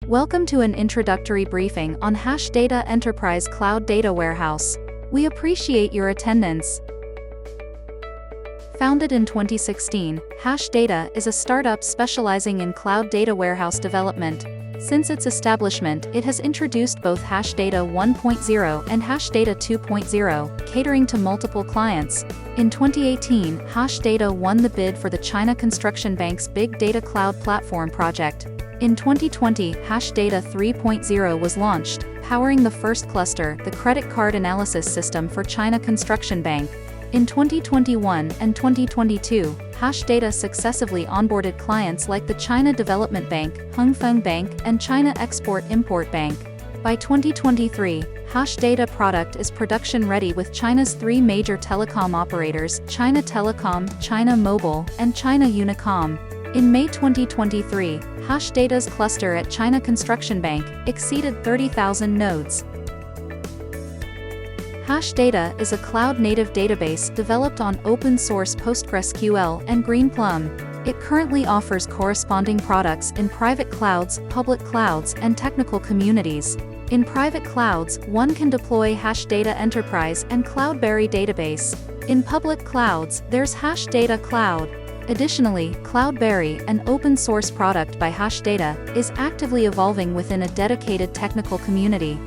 Welcome to an introductory briefing on HashData Enterprise Cloud Data Warehouse. We appreciate your attendance. Founded in 2016, HashData is a startup specializing in cloud data warehouse development. Since its establishment, it has introduced both HashData 1.0 and HashData 2.0, catering to multiple clients. In 2018, HashData won the bid for the China Construction Bank's Big Data Cloud Platform project. In 2020, HashData 3.0 was launched, powering the first cluster, the credit card analysis system for China Construction Bank. In 2021 and 2022, HashData successively onboarded clients like the China Development Bank, Hongfeng Bank, and China Export-Import Bank. By 2023, HashData product is production-ready with China's three major telecom operators, China Telecom, China Mobile, and China Unicom. In May 2023, HashData's cluster at China Construction Bank exceeded 30,000 nodes. HashData is a cloud-native database developed on open-source PostgreSQL and Greenplum. It currently offers corresponding products in private clouds, public clouds, and technical communities. In private clouds, one can deploy HashData Enterprise and Cloudberry database. In public clouds, there's HashData Cloud. Additionally, Cloudberry, an open-source product by HashData, is actively evolving within a dedicated technical community.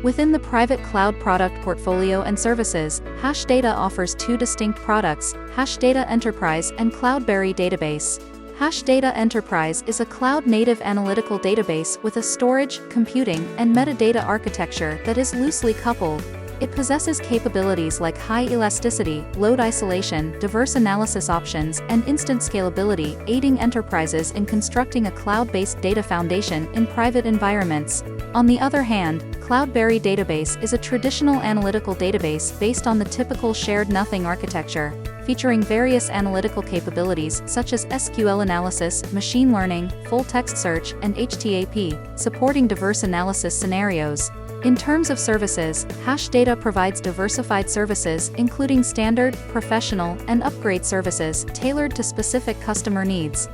Within the private cloud product portfolio and services, HashData offers two distinct products, HashData Enterprise and Cloudberry Database. HashData Enterprise is a cloud-native analytical database with a storage, computing, and metadata architecture that is loosely coupled. It possesses capabilities like high elasticity, load isolation, diverse analysis options, and instant scalability, aiding enterprises in constructing a cloud-based data foundation in private environments. On the other hand, Cloudberry Database is a traditional analytical database based on the typical shared nothing architecture, featuring various analytical capabilities such as SQL analysis, machine learning, full-text search, and HTAP, supporting diverse analysis scenarios. In terms of services, HashData provides diversified services including standard, professional, and upgrade services tailored to specific customer needs.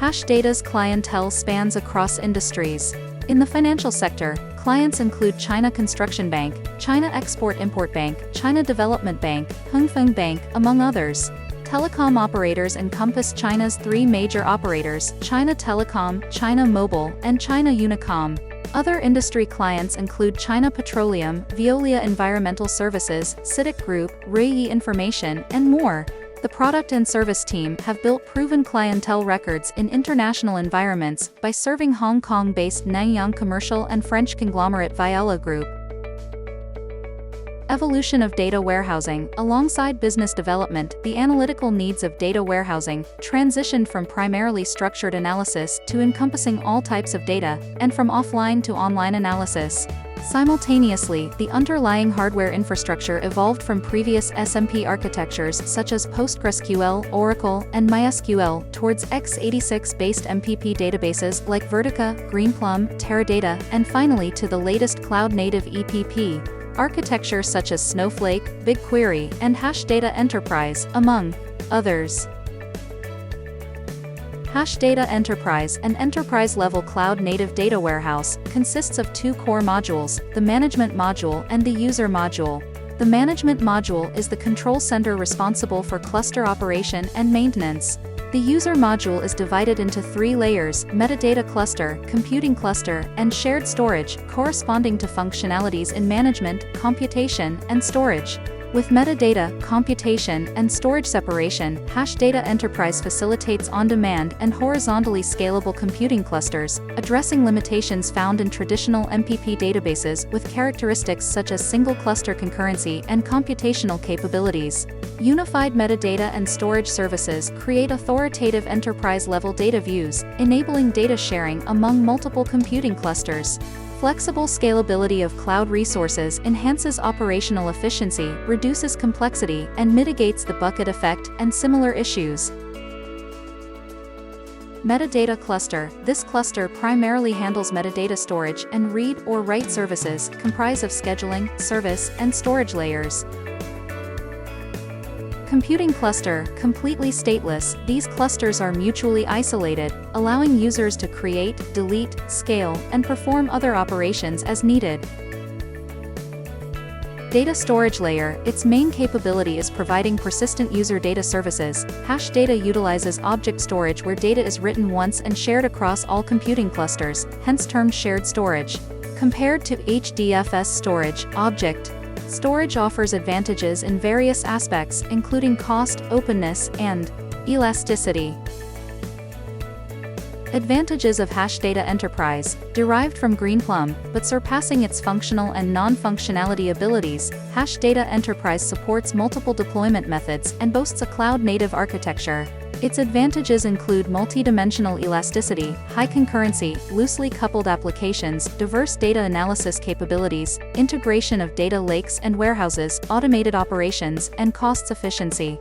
HashData's clientele spans across industries. In the financial sector, clients include China Construction Bank, China Export-Import Bank, China Development Bank, Hongfeng Bank, among others. Telecom operators encompass China's three major operators, China Telecom, China Mobile, and China Unicom. Other industry clients include China Petroleum, Veolia Environmental Services, CITIC Group, Ruiyi Information, and more. The product and service team have built proven clientele records in international environments by serving Hong Kong-based Nanyang commercial and French conglomerate Viola Group. Evolution of data warehousing. Alongside business development, the analytical needs of data warehousing transitioned from primarily structured analysis to encompassing all types of data, and from offline to online analysis. Simultaneously, the underlying hardware infrastructure evolved from previous SMP architectures such as PostgreSQL, Oracle, and MySQL towards x86-based MPP databases like Vertica, Greenplum, Teradata, and finally to the latest cloud-native EPP architecture such as Snowflake, BigQuery, and HashData Enterprise, among others. HashData Enterprise, an enterprise-level cloud-native data warehouse, consists of two core modules, the Management Module and the User Module. The Management Module is the control center responsible for cluster operation and maintenance. The User Module is divided into three layers, metadata cluster, computing cluster, and shared storage, corresponding to functionalities in management, computation, and storage. With metadata, computation, and storage separation, HashData Enterprise facilitates on-demand and horizontally scalable computing clusters, addressing limitations found in traditional MPP databases with characteristics such as single cluster concurrency and computational capabilities. Unified metadata and storage services create authoritative enterprise-level data views, enabling data sharing among multiple computing clusters. Flexible scalability of cloud resources enhances operational efficiency, reduces complexity, and mitigates the bucket effect and similar issues. Metadata cluster. This cluster primarily handles metadata storage and read or write services, comprised of scheduling, service, and storage layers. Computing cluster, completely stateless, these clusters are mutually isolated, allowing users to create, delete, scale, and perform other operations as needed. Data storage layer, its main capability is providing persistent user data services. HashData utilizes object storage where data is written once and shared across all computing clusters, hence termed shared storage. Compared to HDFS storage, object storage offers advantages in various aspects, including cost, openness, and elasticity. Advantages of HashData Enterprise, derived from Greenplum, but surpassing its functional and non-functionality abilities, HashData Enterprise supports multiple deployment methods and boasts a cloud-native architecture. Its advantages include multi-dimensional elasticity, high concurrency, loosely coupled applications, diverse data analysis capabilities, integration of data lakes and warehouses, automated operations, and cost efficiency.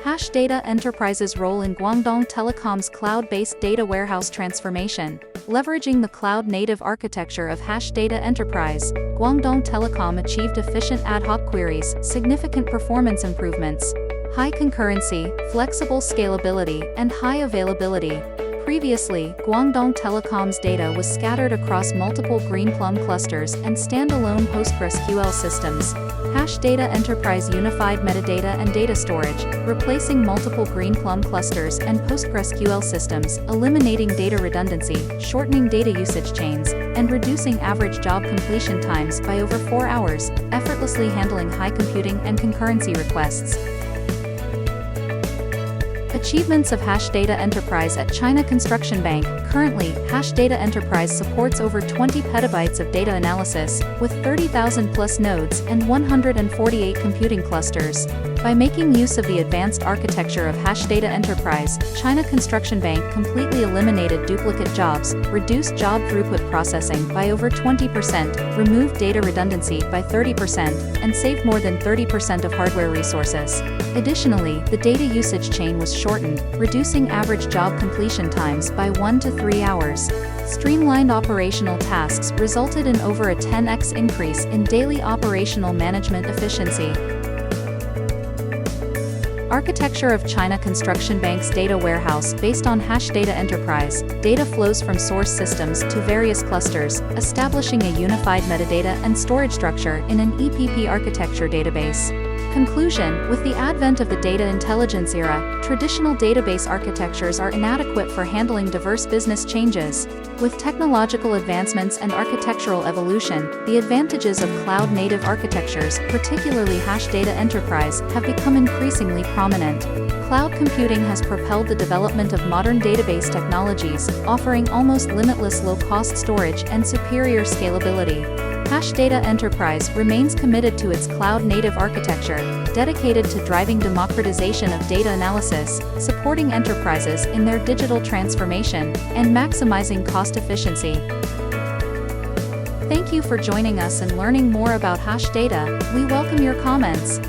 HashData Enterprise's role in Guangdong Telecom's cloud-based data warehouse transformation. Leveraging the cloud-native architecture of HashData Enterprise, Guangdong Telecom achieved efficient ad hoc queries, significant performance improvements, high concurrency, flexible scalability, and high availability. Previously, Guangdong Telecom's data was scattered across multiple Greenplum clusters and standalone PostgreSQL systems. HashData Enterprise unified metadata and data storage, replacing multiple Greenplum clusters and PostgreSQL systems, eliminating data redundancy, shortening data usage chains, and reducing average job completion times by over 4 hours, effortlessly handling high computing and concurrency requests. Achievements of HashData Enterprise at China Construction Bank. Currently, HashData Enterprise supports over 20 petabytes of data analysis, with 30,000 plus nodes and 148 computing clusters. By making use of the advanced architecture of HashData Enterprise, China Construction Bank completely eliminated duplicate jobs, reduced job throughput processing by over 20%, removed data redundancy by 30%, and saved more than 30% of hardware resources. Additionally, the data usage chain was shortened, reducing average job completion times by 1 to 3 hours. Streamlined operational tasks resulted in over a 10x increase in daily operational management efficiency. Architecture of China Construction Bank's data warehouse. Based on HashData Enterprise, data flows from source systems to various clusters, establishing a unified metadata and storage structure in an EPP architecture database. Conclusion: with the advent of the data intelligence era, traditional database architectures are inadequate for handling diverse business changes. With technological advancements and architectural evolution, the advantages of cloud-native architectures, particularly HashData Enterprise, have become increasingly prominent. Cloud computing has propelled the development of modern database technologies, offering almost limitless low-cost storage and superior scalability. HashData Enterprise remains committed to its cloud-native architecture, dedicated to driving democratization of data analysis, supporting enterprises in their digital transformation, and maximizing cost efficiency. Thank you for joining us and learning more about HashData. We welcome your comments.